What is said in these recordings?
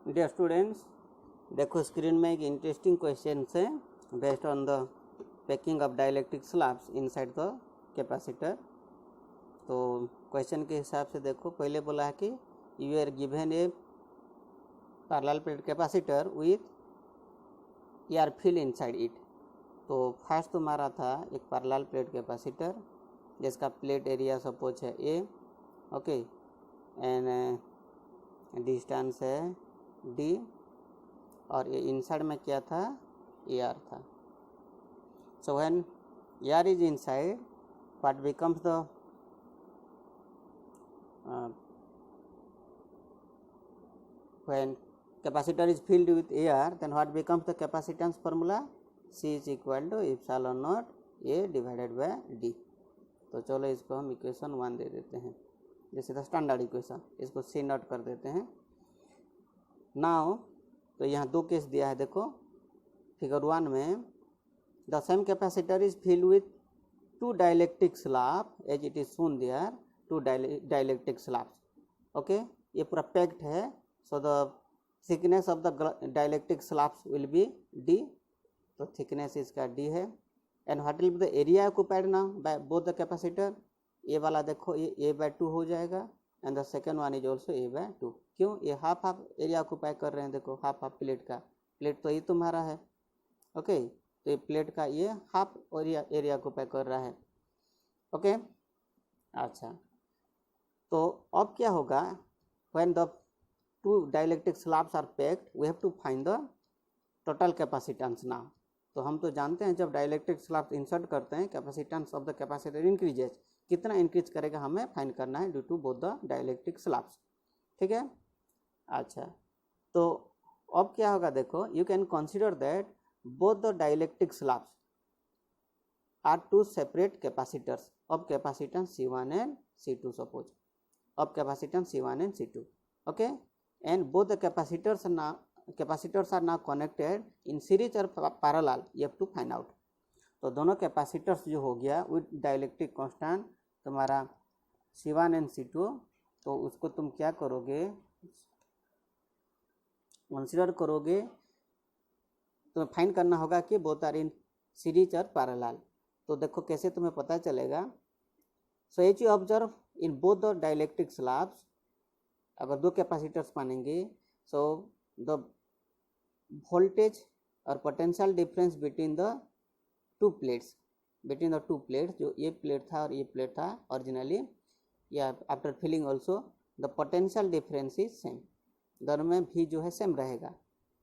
Dear students, देखो screen में एक इंटरेस्टिंग क्वेश्चन है based on the packing of dielectric slabs inside the capacitor. तो क्वेश्चन के हिसाब से देखो, पहले बोला है कि you are given a parallel plate capacitor with air fill inside it. तो फर्स्ट तुम्हारा था एक पैरेलल प्लेट कैपेसिटर जिसका प्लेट एरिया सपोज है ए, ओके, एंड डिस्टेंस है डी, और ये इनसाइड में क्या था, एयर था। So when air is inside, what becomes the when capacitor is filled with air, then what becomes the capacitance formula? C is equal to epsilon naught A divided by D। तो चलो इसको हम equation 1 दे देते हैं, जैसे था standard equation, इसको C note कर देते हैं। नाउ तो यहाँ दो केस दिया है, देखो फिगर 1 में the same capacitor is filled with two dielectric slab as it is shown there, two dielectric slabs, okay. ये पूरा पैक्ड है, so the thickness of the dielectric slabs will be D, तो thickness इसका D है। and what will be the area occupied now by both the capacitor? ये वाला देखो ये A/2 हो जाएगा, and the second one is also A/2। क्यों? ये हाफ एरिया ऑक्यूपाई कर रहे हैं, देखो हाफ प्लेट का, प्लेट तो ये तुम्हारा है, ओके, तो ये प्लेट का ये हाफ एरिया ऑक्यूपाई कर रहा है, ओके। अच्छा, तो अब क्या होगा, when the two dielectric slabs are packed, we have to find the total capacitance now। तो हम तो जानते हैं जब डाइलेक्ट्रिक स्लैब इंसर्ट करते हैं capacitance of the capacitor increases, कितना इंक्रीज करेगा हमें फाइंड करना है due to both the dielectric slabs, ठीक है। अच्छा, तो अब क्या होगा, देखो you can consider that both the dielectric slabs are two separate capacitors of capacitance C1 and C2 suppose, of capacitance C1 and C2, okay, and both the capacitors are now connected in series or parallel, you have to find out। तो दोनों capacitors जो हो गया with dielectric constant तुम्हारा C1 and C2, तो उसको तुम क्या करोगे, कंसीडर करोगे, तो फाइंड करना होगा कि बोथ आर इन सीरीज और पैरेलल। तो देखो कैसे तुम्हें पता चलेगा। So as you observe in both the dielectric slabs, अगर दो कैपेसिटर्स मानेंगे, सो द वोल्टेज और potential difference between the two plates, जो ये प्लेट था और ये प्लेट था ओरिजिनली, या after filling also the potential difference is same, दोनों में भी जो है सेम रहेगा,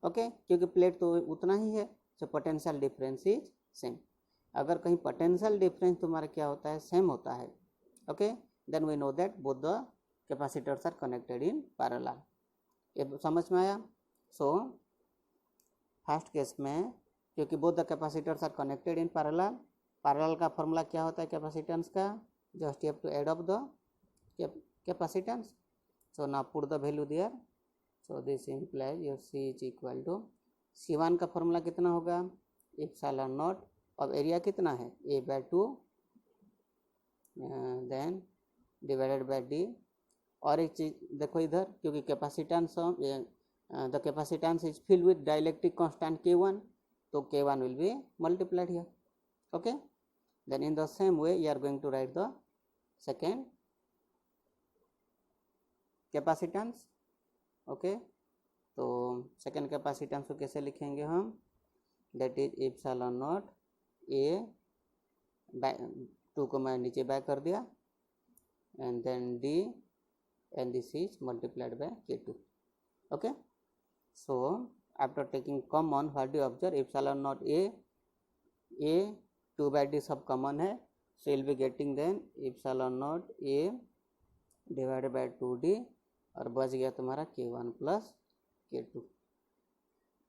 ओके, क्योंकि प्लेट तो उतना ही है, so potential difference is same. अगर कहीं पोटेंशियल डिफरेंस तुम्हारा क्या होता है, सेम होता है, okay, then we know that both the capacitors are connected in parallel। ये समझ में आया। सो फर्स्ट केस में क्योंकि both the capacitors are connected in parallel का फॉर्मूला क्या होता है कैपेसिटेंस का, just you have to add up the capacitance। so now put the value there, so this implies your C is equal to C1 का formula कितना होगा, epsilon not, अब area कितना है A/2 then divided by D. और एक चीज देखो इधर, क्योंकि capacitance the capacitance is filled with dielectric constant K1, तो K1 will be multiplied here, okay. Then in the same way you are going to write the second capacitance, okay. तो second capacitance को कैसे लिखेंगे हम, that is epsilon naught A, 2 को मैं नीचे back कर दिया, and then D, and this is multiplied by K2, okay. So after taking common what do observe, epsilon naught A 2/D सब कॉमन है, so will be getting then epsilon naught A divided by 2D, और बच गया तुम्हारा K1 plus K2,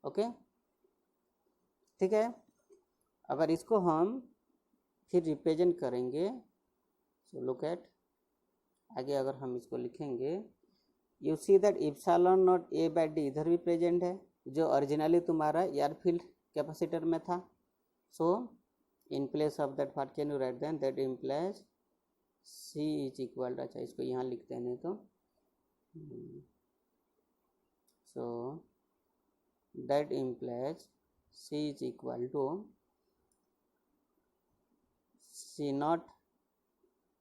okay, ठीक है। अगर इसको हम फिर रिप्रेजेंट करेंगे, सो लुक एट, आगे अगर हम इसको लिखेंगे, you see that epsilon not A/D इधर भी प्रेजेंट है, जो ओरिजिनली तुम्हारा एयर फील्ड कैपेसिटर में था। So in place of that what can you write then, that implies C is equal to, अच्छा इसको यहाँ लिखते हैं, नहीं तो So that implies C is equal to C not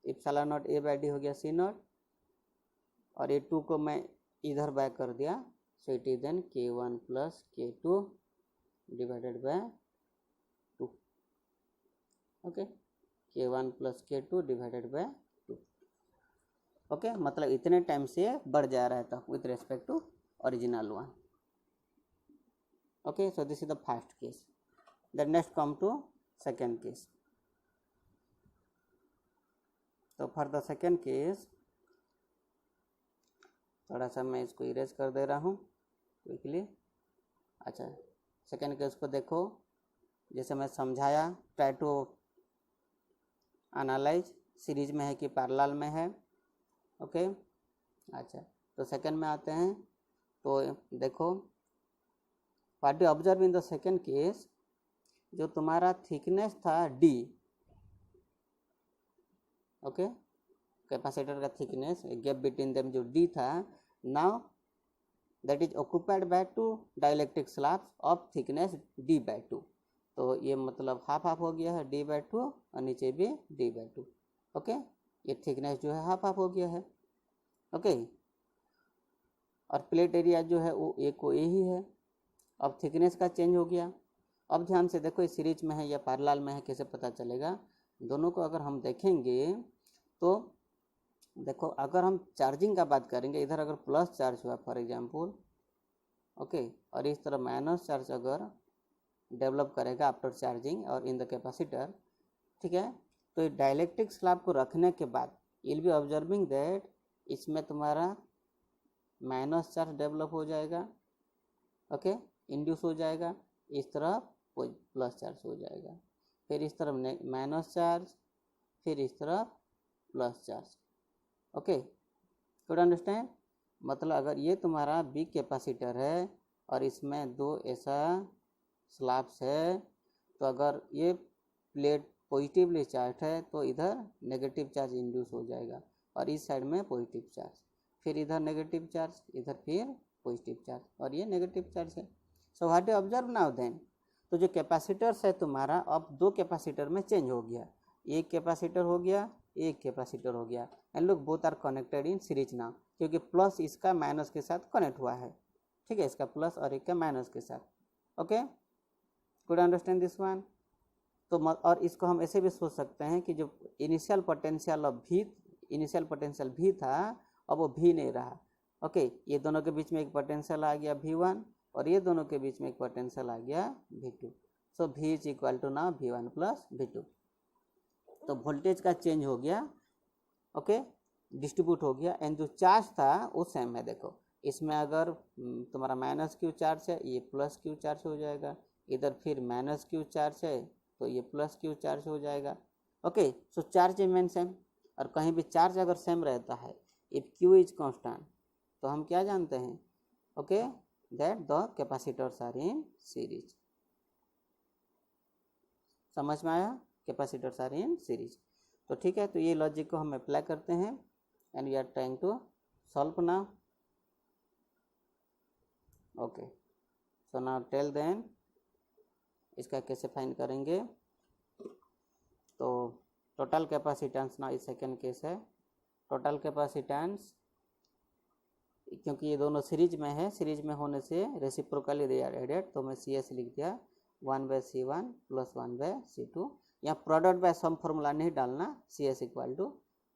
epsilon not a by D हो गया C नॉट, और ये 2 को मैं इधर बैक कर दिया, so it is then K1 plus K2 divided by 2. Okay, K1 plus K2 divided by 2. Okay, मतलब इतने टाइम से बढ़ जा रहा था with respect to original one. Okay, so this is the first case. Then next come to second case. तो for the second case थोड़ा सा मैं इसको इरेज कर दे रहा हूँ क्विकली. अच्छा, सेकेंड केस को देखो, जैसे मैं समझाया, ट्राई टू एनालाइज, सीरीज में है कि पैरेलल में है. ओके, अच्छा, तो सेकेंड में आते हैं. तो देखो, what you observe in the second case, जो तुम्हारा थिकनेस था D, ओके, कैपेसिटर का थिकनेस, गैप बिटवीन देम जो D था, now that is occupied by 2 dielectric slabs of thickness D by 2. तो ये मतलब हाफ हाफ हो गया है, D बाय 2 और नीचे भी D बाय 2. ओके, ये थिकनेस जो है हाफ हाफ हो गया है. ओके, और प्लेट एरिया जो है वो ए को ए ही है. अब थिकनेस का चेंज हो गया. अब ध्यान से देखो, ये सीरीज में है या पैरेलल में है, कैसे पता चलेगा? दोनों को अगर हम देखेंगे तो देखो, अगर हम चार्जिंग का बात करेंगे, इधर अगर प्लस चार्ज हुआ फॉर एग्जांपल, ओके, और इस तरह माइनस चार्ज अगर डेवलप करेगा आफ्टर चार्जिंग और इन द कैपेसिटर, ठीक है, तो ये डाइलेक्ट्रिक स्लैब को रखने के बाद विल बी ऑब्जर्विंग दैट इसमें तुम्हारा माइनस चार्ज डेवलप हो जाएगा. ओके, इंड्यूस हो जाएगा, इस तरफ प्लस चार्ज हो जाएगा, फिर इस तरफ माइनस चार्ज, फिर इस तरफ plus charge. Okay, good understand? मतलब अगर ये तुम्हारा बिग कैपेसिटर है और इसमें 2 ऐसा स्लैब्स है, तो अगर ये प्लेट पॉजिटिवली चार्ज है तो इधर नेगेटिव चार्ज इंड्यूस हो जाएगा, और इस साइड में पॉजिटिव चार्ज, फिर इधर नेगेटिव चार्ज, इधर फिर पॉजिटिव चार्ज, और ये नेगेटिव चार्ज है. So what you observe now then, तो जो कैपेसिटर्स है तुम्हारा अब 2 कैपेसिटर में चेंज हो गया. एक कैपेसिटर हो गया, एक कैपेसिटर हो गया, and look both are connected in series now, क्योंकि प्लस इसका माइनस के साथ कनेक्ट हुआ है. ठीक है, इसका प्लस और एक का माइनस के साथ. Okay, good understand this one. तो और इसको हम ऐसे भी सोच सकते हैं कि जो इनिशियल पोटेंशियल भी था, अब वो भी नहीं रहा. ओके, ये दोनों के बीच में एक पोटेंशियल आ गया V1, और ये दोनों के बीच में एक पोटेंशियल आ गया V2. So V is equal to now V1 plus V2. तो वोल्टेज का चेंज हो गया. ओके, डिस्ट्रीब्यूट हो गया, एंड जो चार्ज था वो सेम है. देखो, इसमें अगर तुम्हारा माइनस क्यू चार्ज है, ये प्लस क्यू चार्ज हो जाएगा, इधर फिर माइनस क्यू चार्ज है तो ये प्लस क्यू चार्ज हो जाएगा. ओके, सो चार्ज रिमेन सेम, और कहीं भी चार्ज अगर सेम रहता है, इफ क्यू इज कांस्टेंट, तो हम क्या जानते हैं? Okay, that the capacitors are in series. समझ में आया? Capacitors are in series. तो ठीक है, तो ये लॉजिक को हम अप्लाई करते हैं, and we are trying to solve now. Okay, so now tell then इसका कैसे फाइंड करेंगे. तो टोटल कैपेसिटेंस ना, इस सेकेंड केस है. टोटल कैपेसिटेंस, क्योंकि ये दोनों सीरीज में है, सीरीज में होने से रेसिप्रोकली दे आर एडेड, तो मैं CS लिख दिया 1/C1 प्लस 1/C2. यहाँ प्रोडक्ट बाय सम फॉर्मूला नहीं डालना, CS इक्वल टू,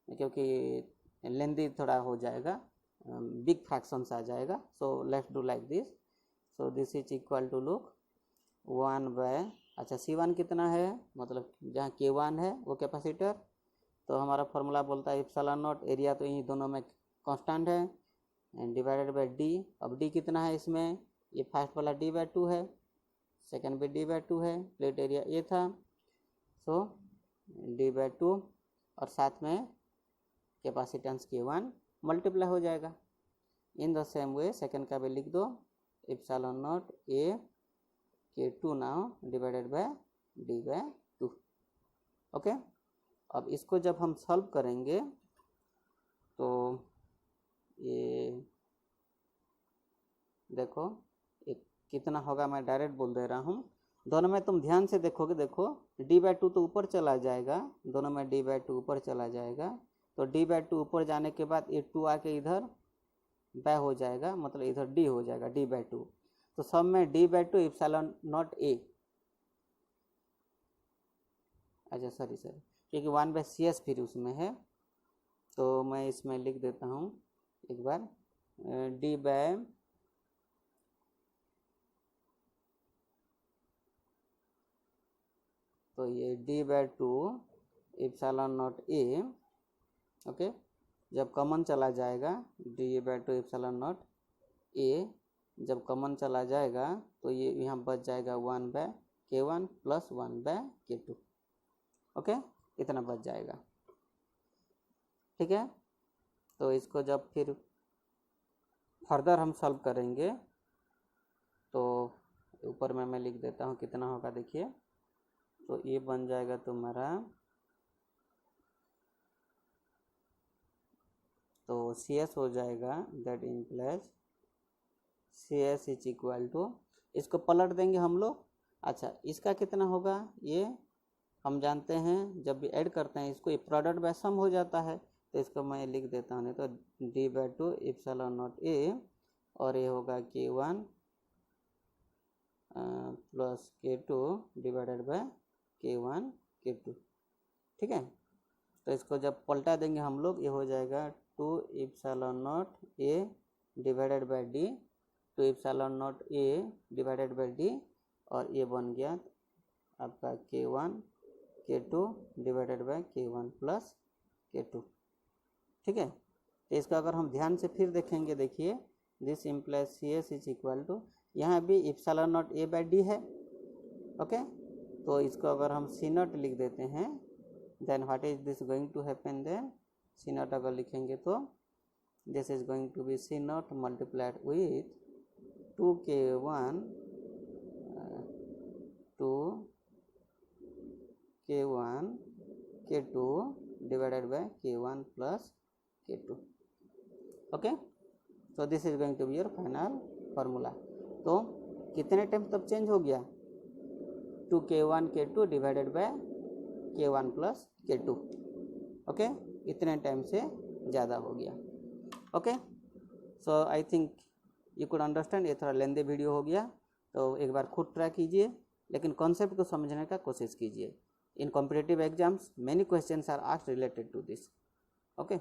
क्योंकि लेंदी थोड़ा हो जाएगा, बिग फ्रैक्शंस आ जाएगा. So let's do like this. So this is equal to look 1/, अच्छा C1 कितना है, मतलब जहाँ K1 है वो कैपेसिटर, तो हमारा फॉर्मूला बोलता है एप्सिलॉन नॉट, एरिया तो इन दोनों में कांस्टेंट है, एंड डिवाइडेड बाय D. अब D कितना है इसमें, ये फर्स्ट वाला D बाय 2 है, सेकेंड भी D बाय 2 है, प्लेट एरिया A था, सो D बाय 2, और साथ में कैपेसिटेंस K1 मल्टीप्लाई हो जाएगा. In the same way second का भी लिख दो, epsilon naught A K2 now divided by D by 2. Okay, अब इसको जब हम सॉल्व करेंगे तो ये देखो एक कितना होगा, मैं डायरेक्ट बोल दे रहा हूँ। दोनों में तुम ध्यान से देखोगे, देखो d/2 तो ऊपर चला जाएगा, दोनों में d/2 ऊपर चला जाएगा, तो d/2 ऊपर जाने के बाद ये 2 आके इधर बै हो जाएगा, मतलब इधर d हो जाएगा d/2। तो सब में d/2 एप्सिलॉन नॉट a, अच्छा सॉरी क्योंकि 1/CS फिर उसमें है, तो मैं इसमें लिख देता हूँ एक बार तो ये d/2 epsilon naught a, okay. जब कॉमन चला जाएगा d/2 एप्सिलॉन नॉट a, जब कॉमन चला जाएगा तो ये यहाँ बच जाएगा 1/k1 प्लस 1/k2, ओके, इतना बच जाएगा, ठीक है। तो इसको जब फिर फर्दर हम सॉल्व करेंगे तो ऊपर में मैं लिख देता हूँ कितना होगा, देखिए। तो ये बन जाएगा तुम्हारा, तो CS हो जाएगा, that implies CS is equal to, इसको पलट देंगे हम लोग। अच्छा इसका कितना होगा, ये हम जानते हैं जब भी ऐड करते हैं इसको, ये प्रोडक्ट बाय सम हो जाता है, तो इसको मैं लिख देता हूँ, नहीं तो d/2 एप्सिलॉन नॉट a, और ये होगा k1 plus k2 divided by k1 k2, ठीक है। तो इसको जब पलटा देंगे हम लोग, ये हो जाएगा 2 epsilon naught a divided by d, 2 epsilon naught a divided by d, और ये बन गया आपका k1 k2 divided by k1 plus k2, ठीक है। तो इसका अगर हम ध्यान से फिर देखेंगे, देखिए this implies CS is equal to, यहाँ भी एप्सिलॉन नॉट a/d है, ओके। तो इसको अगर हम C0 लिख देते हैं, then what is this going to happen, then C0 अगर लिखेंगे तो this is going to be C0 multiplied with 2k1 k2 divided by k1 plus k2, okay. so this is going to be your final formula। तो कितने time तब change हो गया, 2k1 k2 divided by k1 plus k2, okay, इतने time से ज़्यादा हो गया, okay. So I think you could understand. ये थोड़ा लेंदी वीडियो हो गया, तो एक बार खुद ट्राई कीजिए, लेकिन कॉन्सेप्ट को समझने का कोशिश कीजिए। In competitive exams many questions are asked related to this, okay.